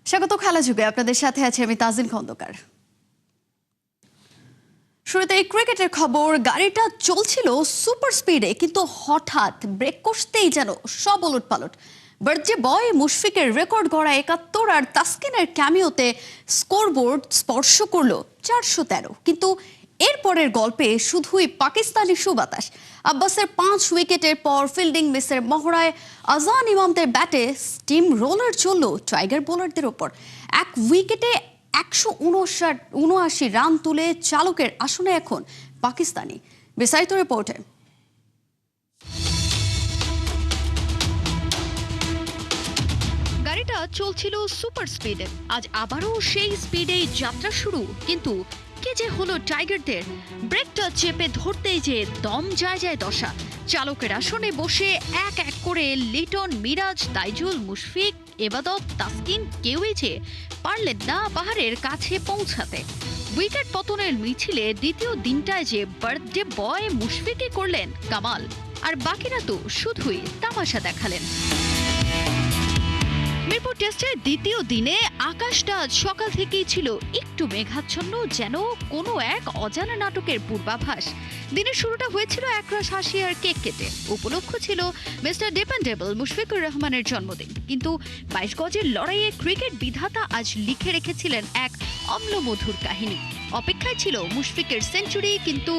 স্বাগত খেলা যুগে, আপনাদের সাথে আছি আমি তাজিন খন্দকার। শুরুতে এই ক্রিকেটের খবর। গাড়িটা চলছিল সুপার স্পিডে, কিন্তু হঠাৎ ব্রেক কষতেই যেন সব ওলটপালট। বার্থডে বয় মুশফিকের রেকর্ড গড়া ৭১ আর তাসকিনের ক্যামিওতে স্কোরবোর্ড স্পর্শ করলো ৪১৩। কিন্তু এরপরের গল্পে শুধুই পাকিস্তানি সুবাতাস। আব্বাসের ৫ উইকেটের পর ফিল্ডিং মিসের মহড়ায় আজান ইমামদের ব্যাটে স্টিম রোলার চলল টাইগার বোলারদের ওপর। এক উইকেটে ১৭৯ রান তুলে চালকের আসনে এখন পাকিস্তানি। বিস্তারিত রিপোর্টে। গাড়িটা চলছিল সুপার স্পিডে, আজ আবারও সেই স্পিডেই যাত্রা শুরু। কিন্তু কে যে হলো টাইগারদের, ব্রেকটা চেপে ধরতেই যে দম যায় দশা। চালকের আসনে বসে এক এক করে লিটন, মিরাজ, তাইজুল, মুশফিক, এবাদত, তাসকিন কেউই যে পারলেন না পাহাড়ের কাছে পৌঁছাতে। উইকেট পতনের মিছিলে দ্বিতীয় দিনটায় যে বার্থডে বয় মুশফিকই করলেন কামাল, আর বাকিরা তো শুধুই তামাশা দেখালেন। মিরপুর টেস্টের দ্বিতীয় দিনে আকাশটা আজ সকাল থেকেই ছিল একটু মেঘাচ্ছন্ন, যেন কোনো এক অজানা নাটকের পূর্বাভাস। দিনের শুরুটা হয়েছিল একরাশ হাসি আর কেক কেটে। উপলক্ষ ছিল মিস্টার ডিপেন্ডেবল মুশফিকুর রহমানের জন্মদিন। কিন্তু ২২ গজের লড়াইয়ে ক্রিকেট বিধাতা আজ লিখে রেখেছিলেন এক অম্লমধুর কাহিনী। অপেক্ষায় ছিল মুশফিকের সেঞ্চুরি, কিন্তু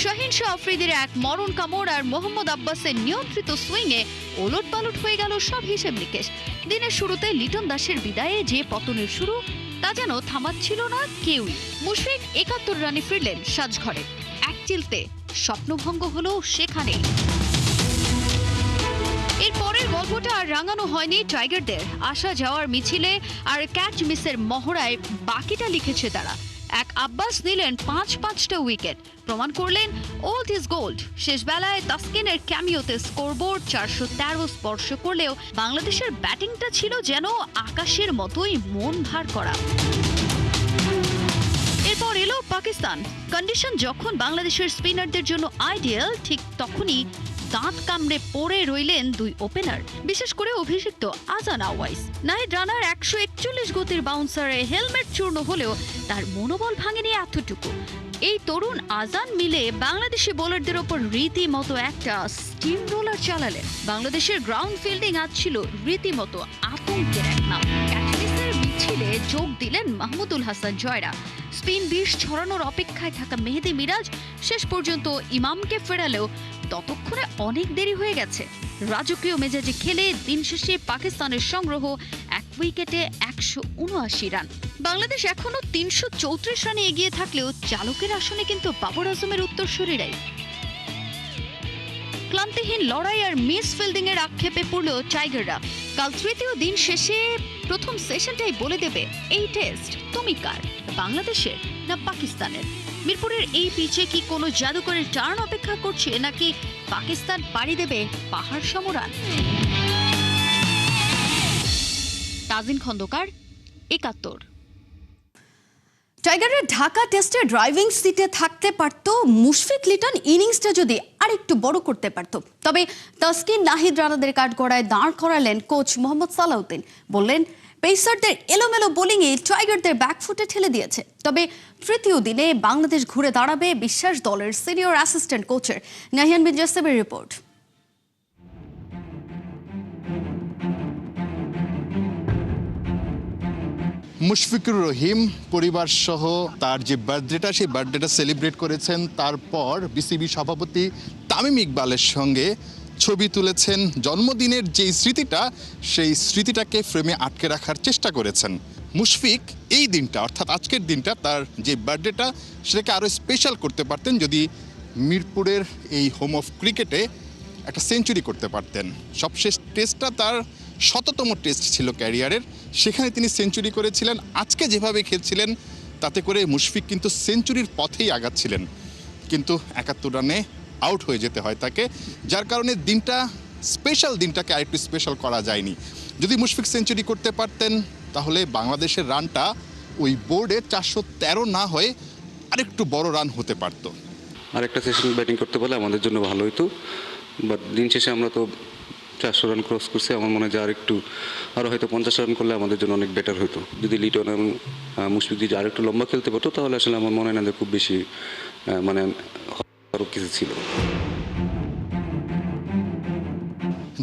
শাহিন শাহ আফ্রিদির এক মরণ কামড় আর মোহাম্মদ আব্বাসের নিয়ন্ত্রিত সুইংয়ে ওলটপালট হয়ে গেল সব হিসেব নিকেশ। দিনের শুরুতে লিটন দাসের বিদায়ে যে পতনের শুরু, তা যেন থামাচ্ছিল না কেউই। মুশফিক ৭১ রানে ফিরলেন সাজঘরে। এক চিলতে স্বপ্নভঙ্গ হলো সেখানেই। এর পরের গল্পটা আর রাঙানো হয়নি টাইগারদের। আসা যাওয়ার মিছিলে আর ক্যাচ মিসের মহড়ায় বাকিটা লিখেছে তারা। এক আব্বাস নিলেন ৫টা উইকেট, প্রমাণ করলেন ওল্ড ইজ গোল্ড। শেষ বেলায় তাসকিনের ক্যামিওতে স্কোরবোর্ড ৪১৩ স্পর্শ করলেও বাংলাদেশের ব্যাটিংটা ছিল যেন আকাশের মতোই মন ভার করা। এরপর এলো পাকিস্তান। কন্ডিশন যখন বাংলাদেশের স্পিনারদের জন্য আইডিয়াল, ঠিক তখনই দাঁত কামড়ে পড়ে রইলেন দুই ওপেনার, বিশেষ করে অভিষিক্ত আজান আওয়াইস। নাহিদ রানার ১৪১ গতির বাউন্সারে হেলমেট চূর্ণ হলেও তার মনোবল ভাঙেনি এতটুকু। এই তরুণ আজান মিলে বাংলাদেশি বোলারদের ওপর রীতিমতো একটা স্টিম রোলার চালালেন। বাংলাদেশের গ্রাউন্ড ফিল্ডিং আজ ছিল রীতিমতো আতঙ্কের এক নাম। ক্যাচমিসের মিছিলে যোগ দিলেন মাহমুদুল হাসান জয়রা। স্পিন বিষ ছড়ানোর অপেক্ষায় থাকা মেহেদি মিরাজ শেষ পর্যন্ত ইমামকে ফেরালেও ততক্ষণে অনেক দেরি হয়ে গেছে। রাজকীয় মেজাজে খেলে দিন শেষে পাকিস্তানের সংগ্রহ এক উইকেটে ১৭৯ রান। বাংলাদেশ এখনো ৩৩৪ রানে এগিয়ে থাকলেও চালকের আসনে কিন্তু বাবর আজমের উত্তরসূরিরাই। ক্লান্তিহীন লড়াই আর মিস ফিল্ডিং এর আক্ষেপে পড়ল টাইগাররা। কাল তৃতীয় দিন শেষে প্রথম সেশনটাই বলে দেবে এই টেস্ট তুমি কার, বাংলাদেশের না পাকিস্তানের। মিরপুরের এই পিচে কি কোনো জাদুকরের টার্ন অপেক্ষা করছে, নাকি পাকিস্তান পাড়ি দেবে পাহাড় সমরান? তাজিন খন্দকার, ৭১। টাইগারের ঢাকা টেস্টে ড্রাইভিং সিটে থাকতে পারত মুশফিক। লিটন ইনিংসটা যদি আরেকটু বড় করতে পারত। তবে তাসকিন, নাহিদ রানাদের কাঠগড়ায় দাঁড় করালেন কোচ মোহাম্মদ সালাউদ্দিন। বললেন পেসারদের এলোমেলো বোলিংয়ে টাইগারদের ব্যাকফুটে ঠেলে দিয়েছে। তবে তৃতীয় দিনে বাংলাদেশ ঘুরে দাঁড়াবে বিশ্বাস দলের সিনিয়র অ্যাসিস্ট্যান্ট কোচের। নাহিয়ান বিন জাসেবের রিপোর্ট। মুশফিকুর রহিম পরিবার সহ তার যে বার্থডেটা, সেই বার্থডেটা সেলিব্রেট করেছেন। তারপর বিসিবি সভাপতি তামিম ইকবালের সঙ্গে ছবি তুলেছেন। জন্মদিনের যেই স্মৃতিটা, সেই স্মৃতিটাকে ফ্রেমে আটকে রাখার চেষ্টা করেছেন। মুশফিক এই দিনটা, অর্থাৎ আজকের দিনটা, তার যে বার্থডেটা, সেটাকে আরও স্পেশাল করতে পারতেন যদি মিরপুরের এই হোম অফ ক্রিকেটে একটা সেঞ্চুরি করতে পারতেন। সবশেষ টেস্টটা তার ১০০তম টেস্ট ছিল ক্যারিয়ারের, সেখানে তিনি সেঞ্চুরি করেছিলেন। আজকে যেভাবে খেলছিলেন তাতে করে মুশফিক কিন্তু সেঞ্চুরির পথেই আগাচ্ছিলেন, কিন্তু ৭১ রানে আউট হয়ে যেতে হয় তাকে, যার কারণে দিনটা স্পেশাল, দিনটাকে আরেকটু স্পেশাল করা যায়নি। যদি মুশফিক সেঞ্চুরি করতে পারতেন তাহলে বাংলাদেশের রানটা ওই বোর্ডে ৪১৩ না হয়ে আরেকটু বড় রান হতে পারত। আরেকটা সেশন ব্যাটিং করতে পারলে আমাদের জন্য ভালো হতো, বাট দিন শেষে আমরা তো অলমোস্ট 400 রান ক্রস করছে। আমার মনে হয় যে আরও হয়তো 50 রান করলে আমাদের জন্য অনেক বেটার হতো। যদি লিটন এবং মুশফিক যদি আরেকটু লম্বা খেলতে পারতো তাহলে আসলে আমার মনে হয় না যে খুব বেশি মানে আরও কিছু ছিল।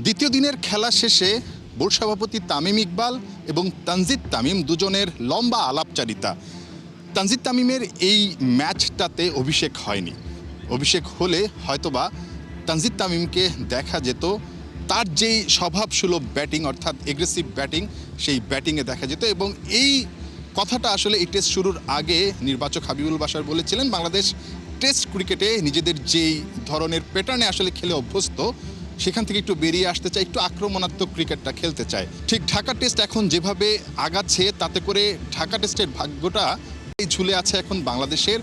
দ্বিতীয় দিনের খেলা শেষে বোর্ড সভাপতি তামিম ইকবাল এবং তানজিদ তামিম দুজনের লম্বা আলাপচারিতা। তানজিদ তামিমের এই ম্যাচটাতে অভিষেক হয়নি। অভিষেক হলে হয়তোবা তানজিদ তামিমকে দেখা যেত তার যেই স্বভাবসুলভ ব্যাটিং অর্থাৎ এগ্রেসিভ ব্যাটিং, সেই ব্যাটিংয়ে দেখা যেত। এবং এই কথাটা আসলে এই টেস্ট শুরুর আগে নির্বাচক হাবিবুল বাশার বলেছিলেন বাংলাদেশ টেস্ট ক্রিকেটে নিজেদের যেই ধরনের প্যাটার্নে আসলে খেলে অভ্যস্ত সেখান থেকে একটু বেরিয়ে আসতে চায়, একটু আক্রমণাত্মক ক্রিকেটটা খেলতে চায়। ঠিক ঢাকা টেস্ট এখন যেভাবে আগাচ্ছে তাতে করে ঢাকা টেস্টের ভাগ্যটা ঝুলে আছে এখন বাংলাদেশের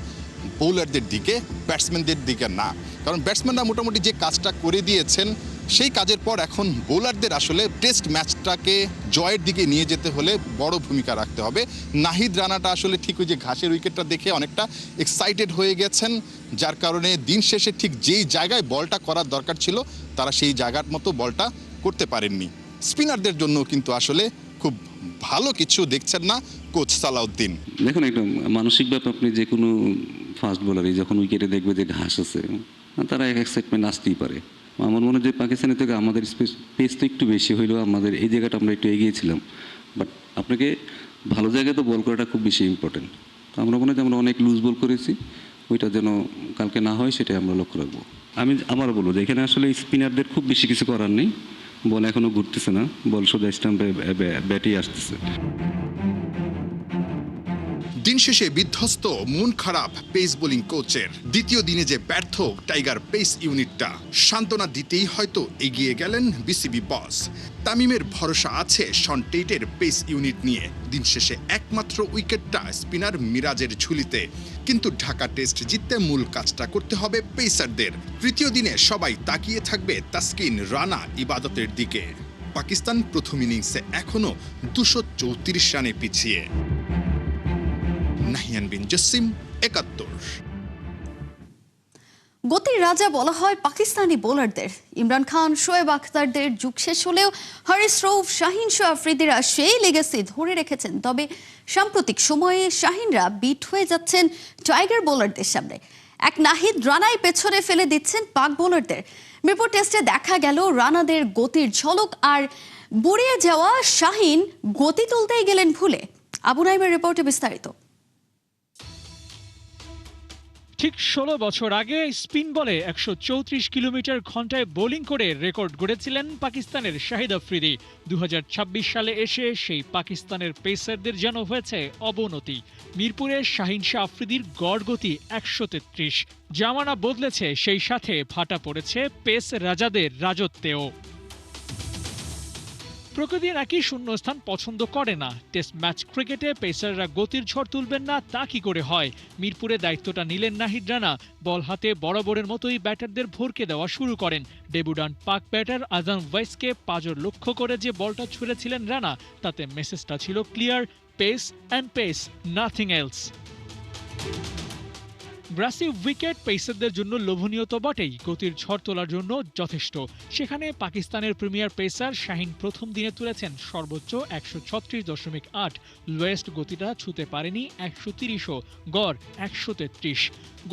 বোলারদের দিকে, ব্যাটসম্যানদের দিকে না। কারণ ব্যাটসম্যানরা মোটামুটি যে কাজটা করে দিয়েছেন সেই কাজের পর এখন বোলারদের আসলে টেস্ট ম্যাচটাকে জয়ের দিকে নিয়ে যেতে হলে বড় ভূমিকা রাখতে হবে। নাহিদ রানাটা আসলে ঠিক ওই যে ঘাসের উইকেটটা দেখে অনেকটা এক্সাইটেড হয়ে গেছেন, যার কারণে দিন শেষে ঠিক যেই জায়গায় বলটা করার দরকার ছিল তারা সেই জায়গার মতো বলটা করতে পারেননি। স্পিনারদের জন্য কিন্তু আসলে খুব ভালো কিছু দেখছেন না কোচ সালাউদ্দিন। দেখুন, একটা মানসিকভাবে আপনি যে কোনো ফাস্ট বোলারই যখন উইকেটে দেখবে যে ঘাস আছে, তারা এক এক্সাইটমেন্ট আসতেই পারে। আমার মনে হয় যে পাকিস্তানের থেকে আমাদের পেস তো একটু বেশি হইলেও আমাদের এই জায়গাটা আমরা একটু এগিয়েছিলাম। বাট আপনাকে ভালো জায়গায় তো বল করাটা খুব বেশি ইম্পর্টেন্ট। তো আমরা মনে হয় যে আমরা অনেক লুজ বল করেছি, ওইটা যেন কালকে না হয় সেটাই আমরা লক্ষ্য রাখবো। আমি আবার বলবো যে এখানে আসলে স্পিনারদের খুব বেশি কিছু করার নেই। বল এখনও ঘুরতেছে না, বল সোজা স্টাম্পে ব্যাটেই আসতেছে। দিন শেষে বিধ্বস্ত, মন খারাপ পেস বোলিং কোচের। দ্বিতীয় দিনে যে ব্যর্থ টাইগার পেস ইউনিটটা, সান্ত্বনা দিতেই হয়তো এগিয়ে গেলেন বিসিবি বস। তামিমের ভরসা আছে শন টেইটের পেস ইউনিট নিয়ে। দিন শেষে একমাত্র উইকেটটা স্পিনার মিরাজের ঝুলিতে। কিন্তু ঢাকা টেস্ট জিততে মূল কাজটা করতে হবে পেসারদের। তৃতীয় দিনে সবাই তাকিয়ে থাকবে তাসকিন, রানা, ইবাদতের দিকে। পাকিস্তান প্রথম ইনিংসে এখনো 234 রানে পিছিয়ে। নাহিয়ান বিন জসিম, ৭১। গতির রাজা বলা হয় পাকিস্তানি বোলারদের। ইমরান খান, শোয়েব আখতারদের যুগ শেষ হলেও হারিস রৌফ, শাহিন শাহ আফ্রিদিরা সেই লেগেসি ধরে রেখেছেন। তবে সাম্প্রতিক সময়ে শাহিনরা বিট হয়ে যাচ্ছেন টাইগার বোলারদের সামনে। এক নাহিদ রানাই পেছনে ফেলে দিচ্ছেন পাক বোলারদের। মিরপুর টেস্টে দেখা গেল রানাদের গতির ঝলক, আর বুড়িয়ে যাওয়া শাহিন গতি তুলতেই গেলেন ভুলে। আবু নাইমের রিপোর্টে বিস্তারিত। ঠিক 16 বছর আগে স্পিন বলে 134 কিলোমিটার ঘন্টায় বোলিং করে রেকর্ড গড়েছিলেন পাকিস্তানের শাহিদ আফ্রিদি। 2026 সালে এসে সেই পাকিস্তানের পেসারদের যেন হয়েছে অবনতি। মিরপুরে শাহিন শাহ আফ্রিদির গড় গতি 133। জামানা বদলেছে, সেই সাথে ভাটা পড়েছে পেস রাজাদের রাজত্বেও। প্রকৃতি নাকি শূন্যস্থান পছন্দ করে না। টেস্ট ম্যাচ ক্রিকেটে পেসাররা গতির ঝড় তুলবেন না তা কি করে হয়? মিরপুরে দায়িত্বটা নিলেন নাহিদ রানা। বল হাতে বরাবরের মতোই ব্যাটারদের ভরকে দেওয়া শুরু করেন। ডেবুডান পাক ব্যাটার আজাম ওয়াইসকে পাজর লক্ষ্য করে যে বলটা ছুঁড়েছিলেন রানা, তাতে মেসেজটা ছিল clear: pace and pace, nothing else. Grassy wicket পেসারদের জন্য লোভনীয় তো বটেই, গতির ঝড় তোলার জন্য যথেষ্ট। সেখানে পাকিস্তানের প্রিমিয়ার পেসার শাহিন প্রথম দিনে তুলেছেন সর্বোচ্চ 136.8। লোয়েস্ট গতিটা ছুঁতে পারেনি 130ও, গড় 133।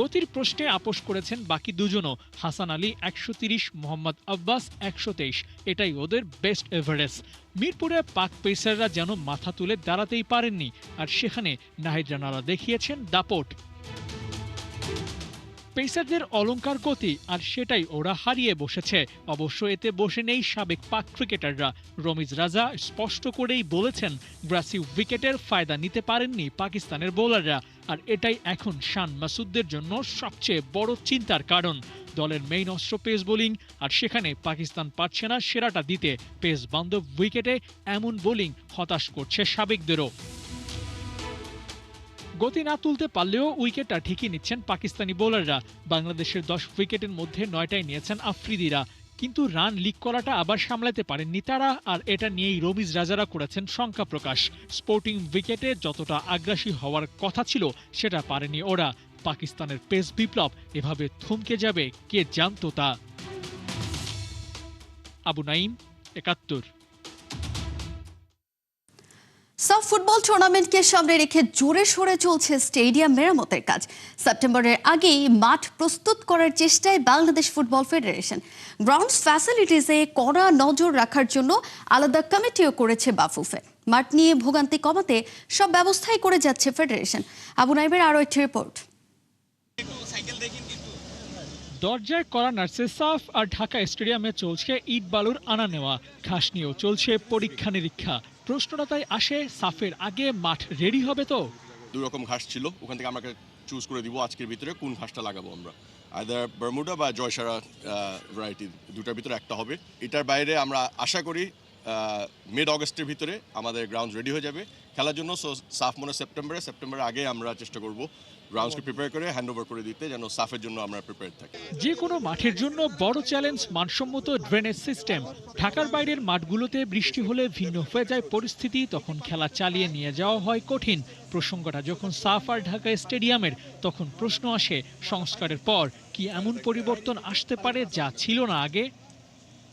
গতির প্রশ্নে আপোষ করেছেন বাকি দুজনও। হাসান আলী 130, মোহাম্মদ আব্বাস 123। এটাই ওদের বেস্ট এভারেজ। মিরপুরে পাক পেসাররা যেন মাথা তুলে দাঁড়াতেই পারেননি, আর সেখানে নাহিদ রানারা দেখিয়েছেন দাপট। পেসারদের অলংকার গতি, আর সেটাই ওরা হারিয়ে বসেছে। অবশ্য এতে বসে নেই সাবেক পাক ক্রিকেটাররা। রমিজ রাজা স্পষ্ট করেই বলেছেন গ্রাসি উইকেটের ফায়দা নিতে পারেননি পাকিস্তানের বোলাররা, আর এটাই এখন শান মাসুদদের জন্য সবচেয়ে বড় চিন্তার কারণ। দলের মেইন অস্ত্র পেস বোলিং, আর সেখানে পাকিস্তান পারছে না সেরাটা দিতে। পেস বান্ধব উইকেটে এমন বোলিং হতাশ করছে সাবেকদেরও। গতি না তুলতে পারলেও উইকেটটা ঠিকই নিচ্ছেন পাকিস্তানি বোলাররা। বাংলাদেশের 10 উইকেটের মধ্যে 9টাই নিয়েছেন আফ্রিদিরা। কিন্তু রান লিক করাটা আবার সামলাতে পারেননি তারা, আর এটা নিয়েই রমিজ রাজারা করেছেন শঙ্কা প্রকাশ। স্পোর্টিং উইকেটে যতটা আগ্রাসী হওয়ার কথা ছিল সেটা পারেনি ওরা। পাকিস্তানের পেস বিপ্লব এভাবে থমকে যাবে কে জানতো তা। আবু নাইম, 71। সাফ ফুটবল টুর্নামেন্টকে সামনে রেখে জোরে সোরে চলছে স্টেডিয়াম মেরামতের কাজ। সেপ্টেম্বরের আগেই মাঠ প্রস্তুত করার চেষ্টায় বাংলাদেশ ফুটবল ফেডারেশন। গ্রাউন্ডস ফ্যাসিলিটিসে কড়া নজর রাখার জন্য আলাদা কমিটিও করেছে বাফুফে। মাঠ নিয়ে ভোগান্তি কমাতে সব ব্যবস্থাই করে যাচ্ছে ফেডারেশন। আবু নাইবের আরও একটি রিপোর্ট। দরজায় করা নার্সের সাফ আর ঢাকা স্টেডিয়ামে চলছে ইট বালুর আনা নেওয়া, ঘাস নিয়েও চলছে পরীক্ষা নিরীক্ষা। প্রশ্নটা তাই আসে, সাফের আগে মাঠ রেডি হবে তো? দুই রকম ঘাস ছিল, ওখান থেকে আমাকে চুজ করে দিব আজকের ভিতরে কোন ঘাসটা লাগাবো আমরা। আইদার বারমুডা বা জয়সারা ভ্যারাইটি, দুটার ভিতরে একটা হবে। এটার বাইরে আমরা আশা করি মিড অগস্টের ভিতরে আমাদের গ্রাউন্ড রেডি হয়ে যাবে খেলার জন্য। সো সাফ মনে সেপ্টেম্বরের আগে আমরা চেষ্টা করব গ্রাউন্ডসকে প্রিপেয়ার করে হ্যান্ড ওভার করে দিতে, যেন সাফের জন্য আমরা প্রিপেয়ার থাকি। যে কোনো মাঠের জন্য বড় চ্যালেঞ্জ মানসম্মত ড্রেনেজ সিস্টেম। ঢাকার বাইরের মাঠগুলোতে বৃষ্টি হলে ভিন্ন হয়ে যায় পরিস্থিতি, তখন খেলা চালিয়ে নিয়ে যাওয়া হয় কঠিন। প্রসঙ্গটা যখন সাফ আর ঢাকা স্টেডিয়ামের, তখন প্রশ্ন আসে সংস্কারের পর কি এমন পরিবর্তন আসতে পারে যা ছিল না আগে?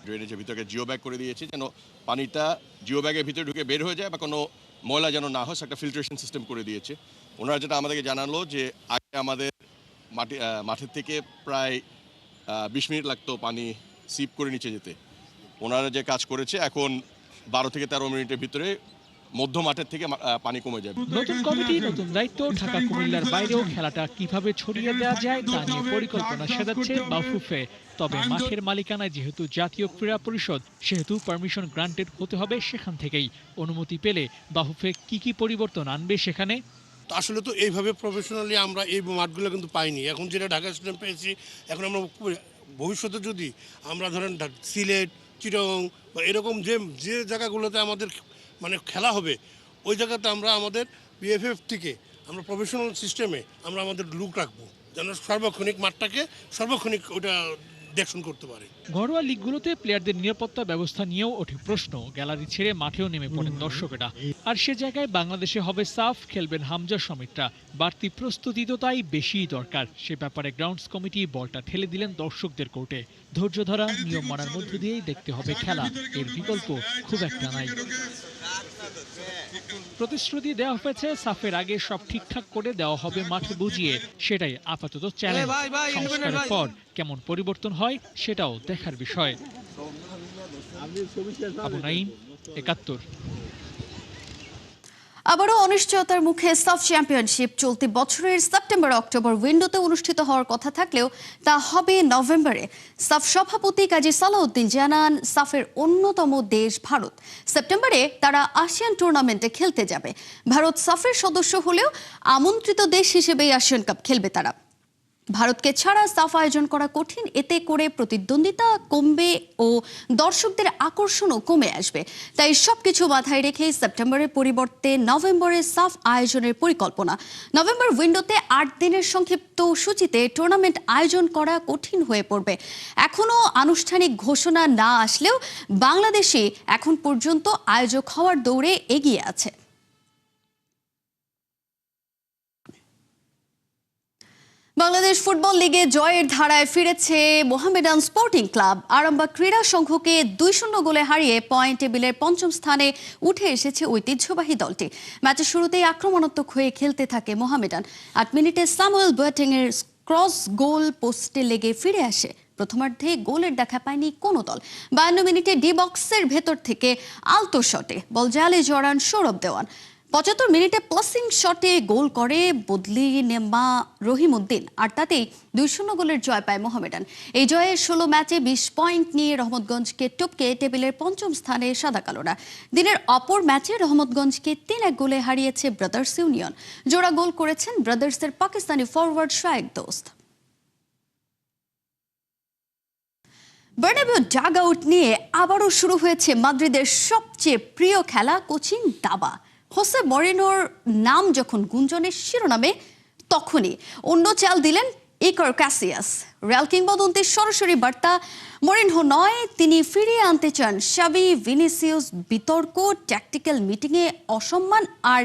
ড্রেনেজের ভিতরে জিও ব্যাগ করে দিয়েছে, যেন পানিটা জিও ব্যাগের ভিতরে ঢুকে বের হয়ে যায় বা কোনো ময়লা যেন না হয়, একটা ফিল্ট্রেশন সিস্টেম করে দিয়েছে। ওনারা যেটা আমাদেরকে জানালো যে আগে আমাদের মাঠের থেকে প্রায় 20 মিনিট লাগতো পানি সিপ করে নিচে যেতে। ওনারা যে কাজ করেছে এখন 12 থেকে 13 মিনিটের ভিতরে মধ্য মাঠের থেকে পানি কমে যাবে। নতুন কমিটি, নতুন দায়িত্ব। ঢাকা কুমিল্লার বাইরেও খেলাটা কিভাবে ছড়িয়ে দেওয়া যায় তা নিয়ে পরিকল্পনা সাজাচ্ছে বাফুফে। তবে মাঠের মালিকানায় যেহেতু জাতীয় ক্রীড়া পরিষদ, সেহেতু পারমিশন গ্রান্টেড হতে হবে সেখান থেকেই। অনুমতি পেলে বাফুফে কি পরিবর্তন আনবে সেখানে? আসলে তো এইভাবে প্রফেশনালি আমরা এই মাঠগুলো কিন্তু পাইনি। এখন যেটা ঢাকা স্টেডিয়াম পেয়েছি, এখন আমরা ভবিষ্যতে যদি আমরা ধরেন সিলেট, চিটাগং বা এরকম যে জায়গাগুলোতে আমাদের মানে খেলা হবে, ওই জায়গাতে আমরা আমাদের বিএফএফ থেকে আমরা প্রফেশনাল সিস্টেমে আমরা আমাদের লুক রাখবো, যেন সার্বক্ষণিক মাঠটাকে সার্বক্ষণিক ওটা দেখশন করতে পারে। ঘরোয়া লিগগুলোতে প্লেয়ারদের নিরাপত্তা ব্যবস্থা নিয়েও ওঠে প্রশ্ন। গ্যালারি ছেড়ে মাঠেও নেমে পড়েন দর্শকেরা। আর সে জায়গায় বাংলাদেশে হবে সাফ, খেলবেন হামজা সমিতরা। বাড়তি প্রস্তুতি তো তাই বেশিই দরকার। সে ব্যাপারে গ্রাউন্ডস কমিটি বলটা ঠেলে দিলেন দর্শকদের কোর্টে। ধৈর্য ধরা, নিয়ম মানার মধ্য দিয়েই দেখতে হবে খেলা, এর বিকল্প খুব একটা নাই। প্রতিশ্রুতি দেওয়া হয়েছে সাফের আগে সব ঠিকঠাক করে দেওয়া হবে মাঠ বুঝিয়ে, সেটাই আপাতত চ্যালেঞ্জ। সংস্কারের পর কেমন পরিবর্তন হয় সেটাও দেখার বিষয়। আবু নাইম, 71। আবারও অনিশ্চয়তার মুখে সাফ চ্যাম্পিয়নশিপ। চলতি বছরের সেপ্টেম্বর অক্টোবর উইন্ডোতে অনুষ্ঠিত হওয়ার কথা থাকলেও তা হবে নভেম্বরে। সাফ সভাপতি কাজী সালাউদ্দিন জানান, সাফের অন্যতম দেশ ভারত। সেপ্টেম্বরে তারা আসিয়ান টুর্নামেন্টে খেলতে যাবে। ভারত সাফের সদস্য হলেও আমন্ত্রিত দেশ হিসেবেই আসিয়ান কাপ খেলবে তারা। ভারতকে ছাড়া সাফ আয়োজন করা কঠিন, এতে করে প্রতিদ্বন্দ্বিতা কমবে ও দর্শকদের আকর্ষণও কমে আসবে। তাই সবকিছু মাথায় রেখেই সেপ্টেম্বরের পরিবর্তে নভেম্বরে সাফ আয়োজনের পরিকল্পনা। নভেম্বর উইন্ডোতে 8 দিনের সংক্ষিপ্ত সূচিতে টুর্নামেন্ট আয়োজন করা কঠিন হয়ে পড়বে। এখনও আনুষ্ঠানিক ঘোষণা না আসলেও বাংলাদেশই এখন পর্যন্ত আয়োজক হওয়ার দৌড়ে এগিয়ে আছে। বাংলাদেশ ফুটবল লিগে জয়ের ধারায় ফিরেছে মোহামেডান স্পোর্টিং ক্লাব। আরামবাগ ক্রীড়া সংঘকে 2-0 গোলে হারিয়ে পয়েন্ট টেবিলের 5ম স্থানে উঠে এসেছে ঐতিহ্যবাহী দলটি। ম্যাচের শুরুতেই আক্রমণাত্মক হয়ে খেলতে থাকে মোহামেডান। 8 মিনিটে স্যামুয়েল বোয়াটেং এর ক্রস গোল পোস্টে লেগে ফিরে আসে। প্রথমার্ধে গোলের দেখা পায়নি কোনো দল। 52 মিনিটে ডি বক্সের ভেতর থেকে আলতো শটে বল জালে জড়ান সৌরভ দেওয়ান। 75 মিনিটে প্লাসিং শটে গোল করে বদলি নেমা রহিমউদ্দিন। আর তাতেই 2-0 গোলের জয় পায় মোহামেডান। এই জয়ে 16 ম্যাচে 20 পয়েন্ট নিয়ে রহমতগঞ্জকে টপকে টেবিলের 5ম স্থানে সাদা কালোরা। দিনের অপর ম্যাচে রহমতগঞ্জকে 3-1 গোলে হারিয়েছে ব্রাদার্স ইউনিয়ন। জোড়া গোল করেছেন ব্রাদার্সের পাকিস্তানি ফরওয়ার্ড শায়েক দোস্ত। বার্নাবেউ ডাগ আউট নিয়ে আবারও শুরু হয়েছে মাদ্রিদের সবচেয়ে প্রিয় খেলা, কোচিং দাবা। হোসে মরিনোর নাম যখন গুঞ্জনের শিরোনামে, তখনই অন্য চাল দিলেন ইকার ক্যাসিয়াস। রিয়াল কিংবদন্তির সরাসরি বার্তা, মরিনহো নয়, তিনি ফিরিয়ে আনতে চান শাবি ভিনিসিয়াস। বিতর্ক, ট্যাকটিক্যাল মিটিংয়ে অসম্মান আর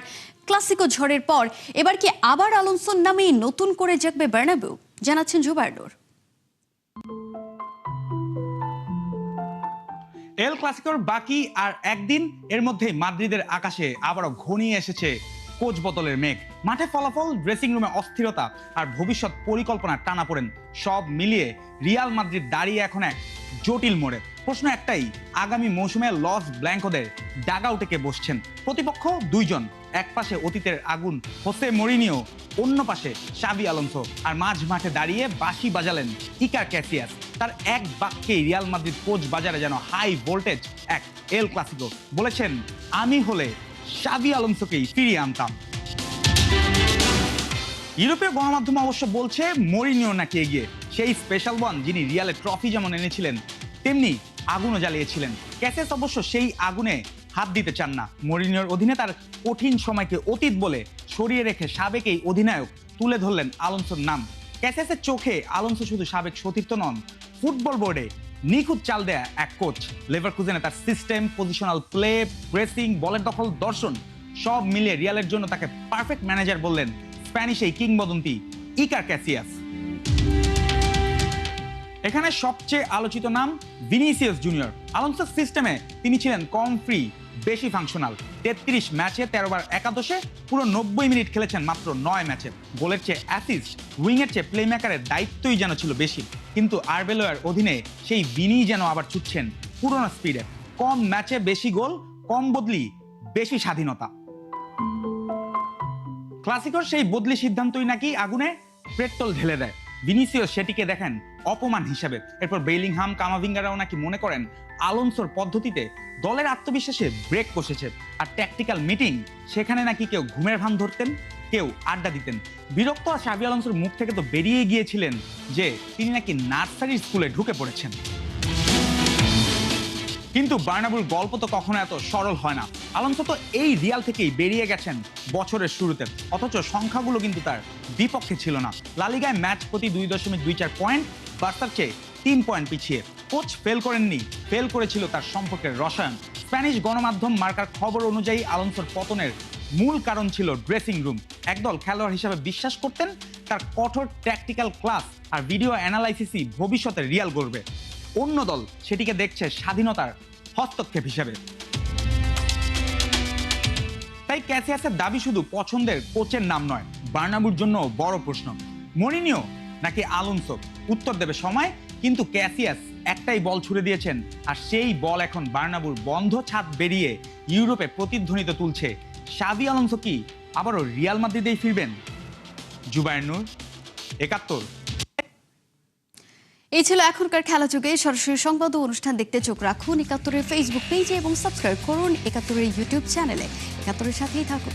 ক্লাসিকো ঝড়ের পর এবার কি আবার আলোনসোর নামেই নতুন করে জাগবে বার্নাবেউ? জানাচ্ছেন জুবায়ের নূর। এল ক্লাসিকোর বাকি আর একদিন, এর মধ্যেই মাদ্রিদের আকাশে আবারও ঘনিয়ে এসেছে কোচ বদলের মেঘ। মাঠে ফলাফল, ড্রেসিং রুমে অস্থিরতা আর ভবিষ্যৎ পরিকল্পনার টানাপোড়েন, সব মিলিয়ে রিয়াল মাদ্রিদ দাঁড়িয়ে এখন এক জটিল মোড়ে। প্রশ্ন একটাই, আগামী মৌসুমে লস ব্ল্যাঙ্কোদের ডাগআউটে কে বসছেন? প্রতিপক্ষ দুইজন, এক পাশে অতীতের আগুন হোসে মরিনিও, অন্য পাশে শাবি আলোনসো। আর মাঝ মাঠে দাঁড়িয়ে বাঁশি বাজালেন ইকার ক্যাসিয়াস। তার এক বাক্যেই রিয়াল মাদ্রিদ কোচ বাজারে যেন হাই ভোল্টেজ এক এল ক্লাসিকো। বলেছেন, আমি হলে শাবি আলোনসোকেই ফিরিয়ে আনতাম। ইউরোপীয় গণমাধ্যম অবশ্য বলছে মরিনিও নাকি এগিয়ে, সেই স্পেশাল ওয়ান যিনি রিয়ালে ট্রফি যেমন এনেছিলেন তেমনি আগুনও জ্বালিয়েছিলেন। ক্যাসিয়াস অবশ্য সেই আগুনে হাত দিতে চান না। মরিনিওর অধীনে তার কঠিন সময়কে অতীত বলে সরিয়ে রেখে সাবেক এই অধিনায়ক তুলে ধরলেন আলোনসোর নাম। ক্যাসিয়াসের চোখে আলোনসো শুধু সাবেক সতীর্থ নন, ফুটবল বোর্ডে নিখুঁত চাল দেয়া এক কোচ। লেভারকুজেনে তার সিস্টেম, পজিশনাল প্লে, প্রেসিং, বলের দখল, দর্শন সব মিলিয়ে রিয়ালের জন্য তাকে পারফেক্ট ম্যানেজার বললেন স্প্যানিশ এই কিংবদন্তি ইকার ক্যাসিয়াস। এখানে সবচেয়ে আলোচিত নাম ভিনিসিয়াস জুনিয়র। আলোনসোর সিস্টেমে তিনি ছিলেন কম ফ্রি, বেশি ফাংশনাল। 33 ম্যাচে 13 বার একাদশে, পুরো 90 মিনিট খেলেছেন মাত্র 9 ম্যাচে। গোলের চেয়ে অ্যাসিস্ট, উইংয়ের চেয়ে প্লেমেকারের দায়িত্বই যেন ছিল বেশি। কিন্তু আরবেলোয়ার অধীনে সেই ভিনি যেন আবার ছুটছেন পুরোনো স্পিডে। কম ম্যাচে বেশি গোল, কম বদলি, বেশি স্বাধীনতা। ক্লাসিকোর সেই বদলি সিদ্ধান্তই নাকি আগুনে পেট্রোল ঢেলে দেয়। ভিনিসিয়াস সেটিকে দেখেন অপমান হিসাবে। এরপর বেলিংহাম, কামাভিঙ্গারাও নাকি মনে করেন আলোনসোর পদ্ধতিতে দলের আত্মবিশ্বাসে ব্রেক বসেছে। আর ট্যাকটিক্যাল মিটিং, সেখানে নাকি কেউ ঘুমের ভান ধরতেন, কেউ আড্ডা দিতেন। বিরক্ত আর শাবি আলোনসোর মুখ থেকে তো বেরিয়ে গিয়েছিলেন যে তিনি নাকি নার্সারি স্কুলে ঢুকে পড়েছেন। কিন্তু বার্নাবুর গল্প তো কখনো এত সরল হয় না। আলোনসো তো এই রিয়াল থেকেই বেরিয়ে গেছেন বছরের শুরুতে, অথচ সংখ্যাগুলো কিন্তু তার বিপক্ষে ছিল না। লা লিগায় ম্যাচ প্রতি 2.24 পয়েন্ট, বার্সার চেয়ে 3 পয়েন্ট পিছিয়ে। কোচ ফেল করেননি, ফেল করেছিল তার সম্পর্কের রসায়ন। স্প্যানিশ গণমাধ্যম মার্কার খবর অনুযায়ী আলোনসোর পতনের মূল কারণ ছিল ড্রেসিং রুম। একদল খেলোয়াড় হিসাবে বিশ্বাস করতেন তার কঠোর ট্যাকটিক্যাল ক্লাস আর ভিডিও অ্যানালাইসিসই ভবিষ্যতে রিয়াল গড়বে। অন্য দল সেটিকে দেখছে স্বাধীনতার হস্তক্ষেপ হিসেবে। তাই ক্যাসিয়াসের দাবি শুধু পছন্দের কোচের নাম নয়, বার্নাবুর জন্য বড় প্রশ্ন, মরিনিও নাকি আলোনসো? উত্তর দেবে সময়। কিন্তু ক্যাসিয়াস একটাই বল ছুড়ে দিয়েছেন, আর সেই বল এখন বার্নাবুর বন্ধ ছাদ বেরিয়ে ইউরোপে প্রতিধ্বনিত তুলছে। শাবি আলোনসো কি আবারও রিয়াল মাদ্রিদেই ফিরবেন? জুবায়ের নূর, ৭১। এই ছিল এখনকার খেলা যুগে। সরাসরি সংবাদ ও অনুষ্ঠান দেখতে চোখ রাখুন ৭১-এর ফেসবুক পেজে এবং সাবস্ক্রাইব করুন ৭১-এর ইউটিউব চ্যানেলে। ৭১-এর সাথেই থাকুন।